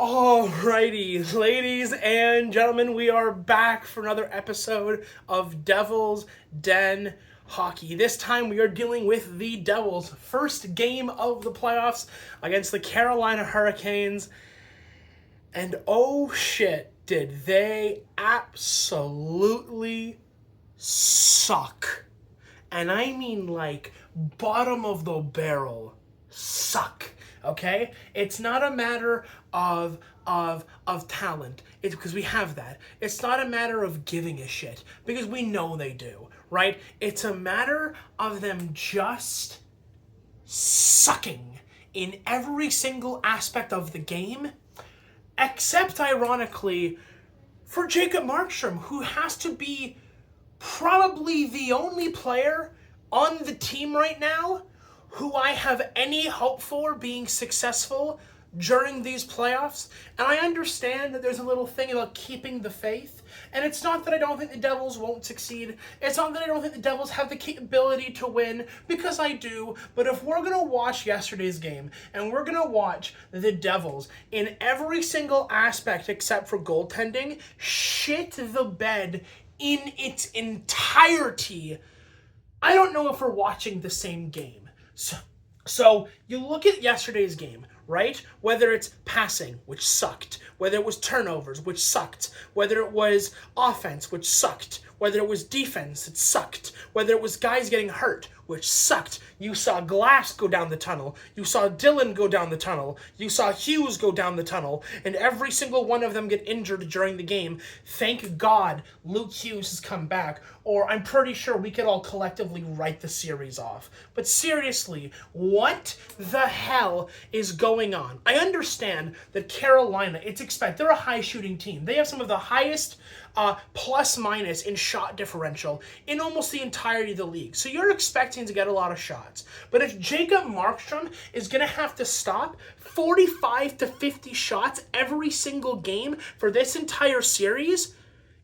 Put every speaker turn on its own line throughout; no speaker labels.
Alrighty, ladies and gentlemen, we are back for another episode of Devil's Den Hockey. This time we are dealing with the Devils' first game of the playoffs against the Carolina Hurricanes. And oh shit, did they absolutely suck. And I mean like bottom of the barrel suck. Okay? It's not a matter of talent. It's because we have that. It's not a matter of giving a shit because we know they do, right? It's a matter of them just sucking in every single aspect of the game, except ironically for Jacob Markstrom, who has to be probably the only player on the team right now who I have any hope for being successful during these playoffs. And I understand that there's a little thing about keeping the faith. And it's not that I don't think the Devils won't succeed. It's not that I don't think the Devils have the capability to win, because I do. But if we're going to watch yesterday's game, and we're going to watch the Devils in every single aspect except for goaltending shit the bed in its entirety, I don't know if we're watching the same game. So you look at yesterday's game, right? Whether it's passing, which sucked, whether it was turnovers, which sucked, whether it was offense, which sucked, whether it was defense, it sucked, whether it was guys getting hurt, which sucked. You saw Glass go down the tunnel. You saw Dylan go down the tunnel. You saw Hughes go down the tunnel. And every single one of them get injured during the game. Thank God Luke Hughes has come back, or I'm pretty sure we could all collectively write the series off. But seriously, what the hell is going on? I understand that Carolina, they're a high-shooting team. They have some of the highest plus-minus in shot differential in almost the entirety of the league. So you're expecting to get a lot of shots. But if Jacob Markstrom is going to have to stop 45 to 50 shots every single game for this entire series,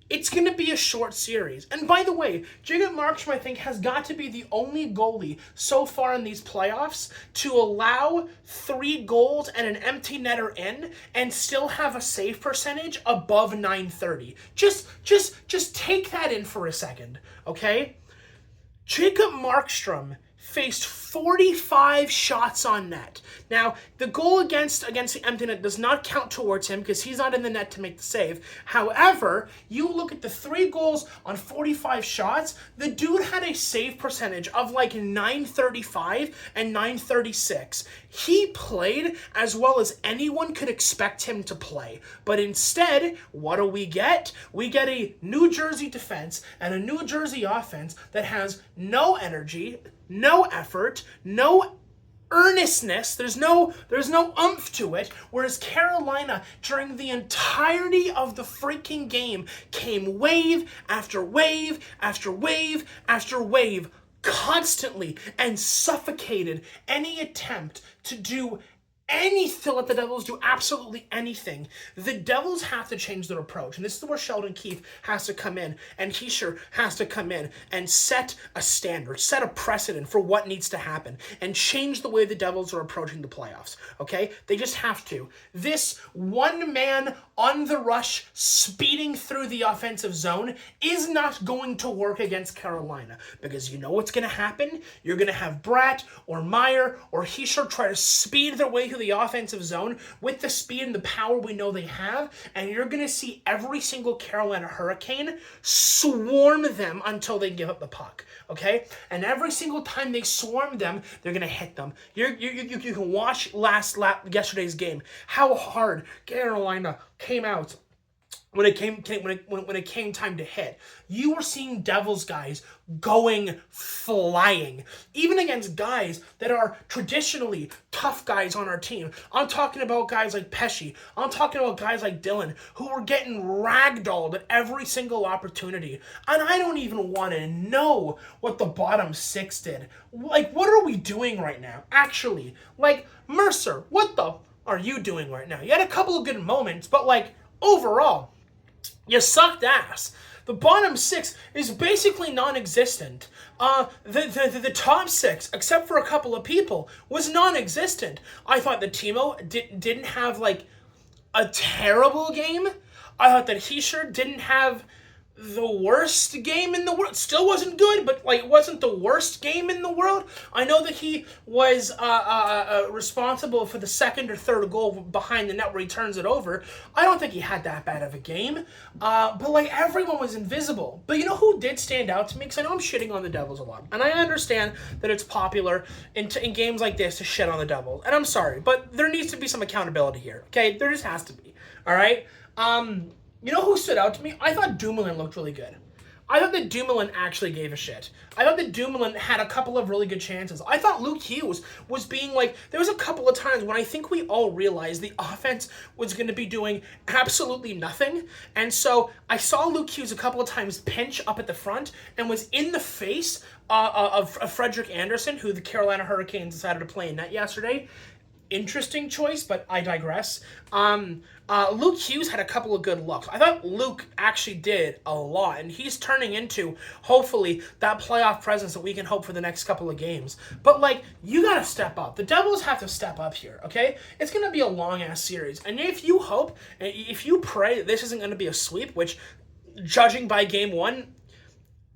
it's going to be a short series. And by the way, Jacob Markstrom, I think, has got to be the only goalie so far in these playoffs to allow 3 goals and an empty netter in and still have a save percentage above .930. Just take that in for a second, okay? Jacob Markstrom faced 45 shots on net. Now, the goal against the empty net does not count towards him because he's not in the net to make the save. However, you look at the 3 goals on 45 shots, the dude had a save percentage of like .935 and .936. He played as well as anyone could expect him to play. But instead, what do we get? We get a New Jersey defense and a New Jersey offense that has no energy, no effort, no earnestness, there's no oomph to it, whereas Carolina, during the entirety of the freaking game, came wave after wave after wave after wave, constantly, and suffocated any attempt to do anything, let the Devils do absolutely anything. The Devils have to change their approach. And this is where Sheldon Keefe has to come in, and Hischier has to come in and set a standard, set a precedent for what needs to happen, and change the way the Devils are approaching the playoffs. Okay? They just have to. This one man on the rush, speeding through the offensive zone, is not going to work against Carolina. Because you know what's going to happen? You're going to have Bratt or Meyer or Hischier try to speed their way through the offensive zone with the speed and the power we know they have, and you're going to see every single Carolina Hurricane swarm them until they give up the puck, okay? And every single time they swarm them, they're going to hit them. You can watch yesterday's game, how hard Carolina came out when it came time to hit. You were seeing Devils guys going flying, even against guys that are traditionally tough guys on our team. I'm talking about guys like Pesci. I'm talking about guys like Dylan, who were getting ragdolled at every single opportunity. And I don't even want to know what the bottom 6 did. Like, what are we doing right now? Actually, like, Mercer, what the are you doing right now? You had a couple of good moments, but like, overall, you sucked ass. The bottom 6 is basically non-existent. The top 6, except for a couple of people, was non-existent. I thought the Timo didn't have like a terrible game. I thought that Hischier didn't have the worst game in the world. Still wasn't good, but like wasn't the worst game in the world. I know that he was responsible for the second or third goal behind the net where he turns it over. I don't think he had that bad of a game. But like everyone was invisible. But you know who did stand out to me? Because I know I'm shitting on the Devils a lot, and I understand that it's popular in games like this to shit on the Devils. And I'm sorry, but there needs to be some accountability here. Okay, there just has to be. All right. You know who stood out to me? I thought Dumoulin looked really good. I thought that Dumoulin actually gave a shit. I thought that Dumoulin had a couple of really good chances. I thought Luke Hughes was being like, there was a couple of times when I think we all realized the offense was going to be doing absolutely nothing. And so I saw Luke Hughes a couple of times pinch up at the front and was in the face of Frederik Andersen, who the Carolina Hurricanes decided to play in net yesterday. Interesting choice, but I digress. Luke Hughes had a couple of good looks. I thought Luke actually did a lot, and he's turning into, hopefully, that playoff presence that we can hope for the next couple of games. But, like, you gotta step up. The Devils have to step up here, okay? It's gonna be a long-ass series, and if you hope, if you pray that this isn't gonna be a sweep, which, judging by game one,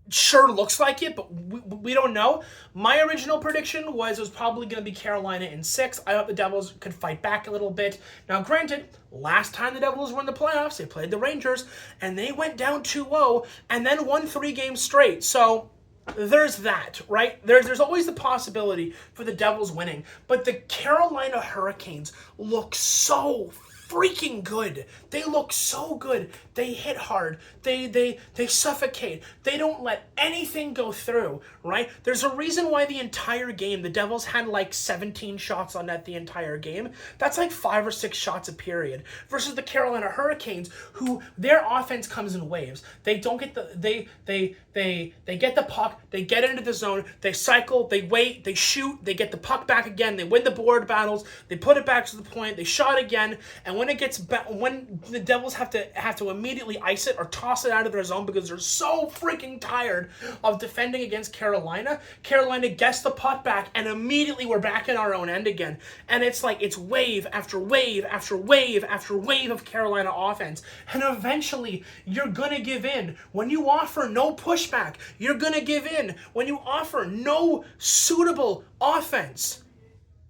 sure looks like it, but we don't know. My original prediction was it was probably going to be Carolina in 6. I thought the Devils could fight back a little bit. Now, granted, last time the Devils were in the playoffs, they played the Rangers, and they went down 2-0 and then won 3 games straight. So there's that, right? There's always the possibility for the Devils winning. But the Carolina Hurricanes look so freaking good. They look so good. They hit hard. They suffocate. They don't let anything go through, right? There's a reason why the entire game, the Devils had like 17 shots on net the entire game. That's like 5 or 6 shots a period. Versus the Carolina Hurricanes, who their offense comes in waves. They don't get the they get the puck, they get into the zone, they cycle, they wait, they shoot, they get the puck back again, they win the board battles, they put it back to the point, they shot again, and when it gets when the Devils have to immediately ice it or toss it out of their zone because they're so freaking tired of defending against Carolina, Carolina gets the puck back and immediately we're back in our own end again. And it's like it's wave after wave after wave after wave of Carolina offense. And eventually you're gonna give in. When you offer no pushback, you're gonna give in. When you offer no suitable offense,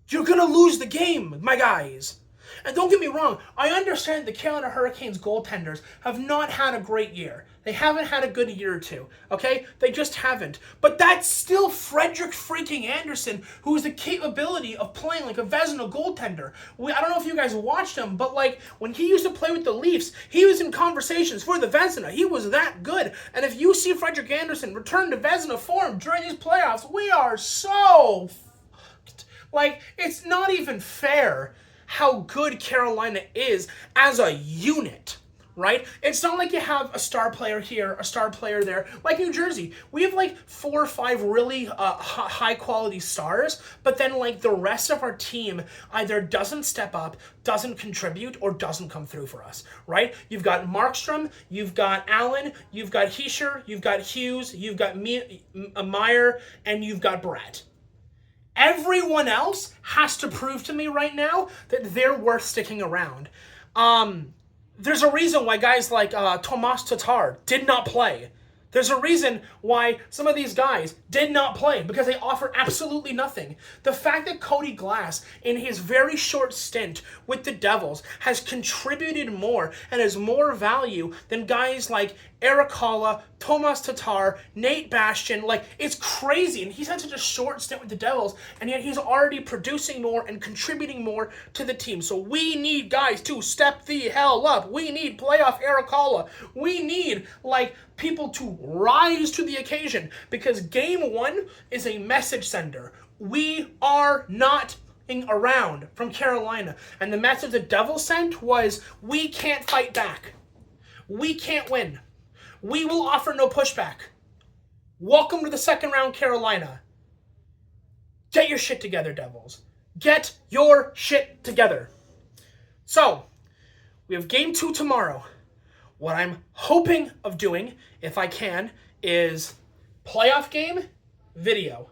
you're gonna lose the game, my guys. And don't get me wrong, I understand the Carolina Hurricanes goaltenders have not had a great year. They haven't had a good year or two, okay? They just haven't. But that's still Frederik freaking Andersen, who has the capability of playing like a Vezina goaltender. I don't know if you guys watched him, but like when he used to play with the Leafs, he was in conversations for the Vezina. He was that good. And if you see Frederik Andersen return to Vezina form during these playoffs, we are so fucked. Like, it's not even fair how good Carolina is as a unit, right? It's not like you have a star player here, a star player there. Like New Jersey, we have like 4 or 5 really high quality stars, but then like the rest of our team either doesn't step up, doesn't contribute, or doesn't come through for us, right? You've got Markstrom, you've got Allen, you've got Hischier, you've got Hughes, you've got Meyer, and you've got Brett. Everyone else has to prove to me right now that they're worth sticking around. There's a reason why guys like Tomas Tatar did not play. There's a reason why some of these guys did not play, because they offer absolutely nothing. The fact that Cody Glass, in his very short stint with the Devils, has contributed more and has more value than guys like Erik Haula, Tomas Tatar, Nate Bastian. Like, it's crazy. And he's had such a short stint with the Devils, and yet he's already producing more and contributing more to the team. So we need guys to step the hell up. We need playoff Erik Haula. We need, like, people to rise to the occasion, because game 1 is a message sender. We are not around from Carolina. And the message the Devils sent was, we can't fight back. We can't win. We will offer no pushback. Welcome to the second round, Carolina. Get your shit together, Devils. Get your shit together. So, we have game 2 tomorrow. What I'm hoping of doing, if I can, is playoff game, video.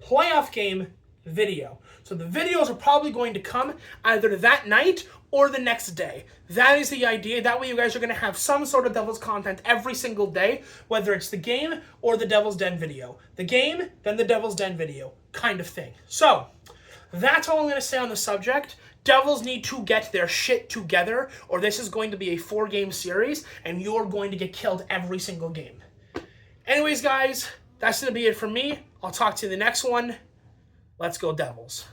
Playoff game, video. So the videos are probably going to come either that night or the next day. That is the idea. That way you guys are going to have some sort of Devil's content every single day, whether it's the game or the Devil's Den video. The game, then the Devil's Den video, kind of thing. So that's all I'm going to say on the subject. Devils need to get their shit together, or this is going to be a 4-game series, and you're going to get killed every single game. Anyways, guys, that's going to be it from me. I'll talk to you in the next one. Let's go Devils.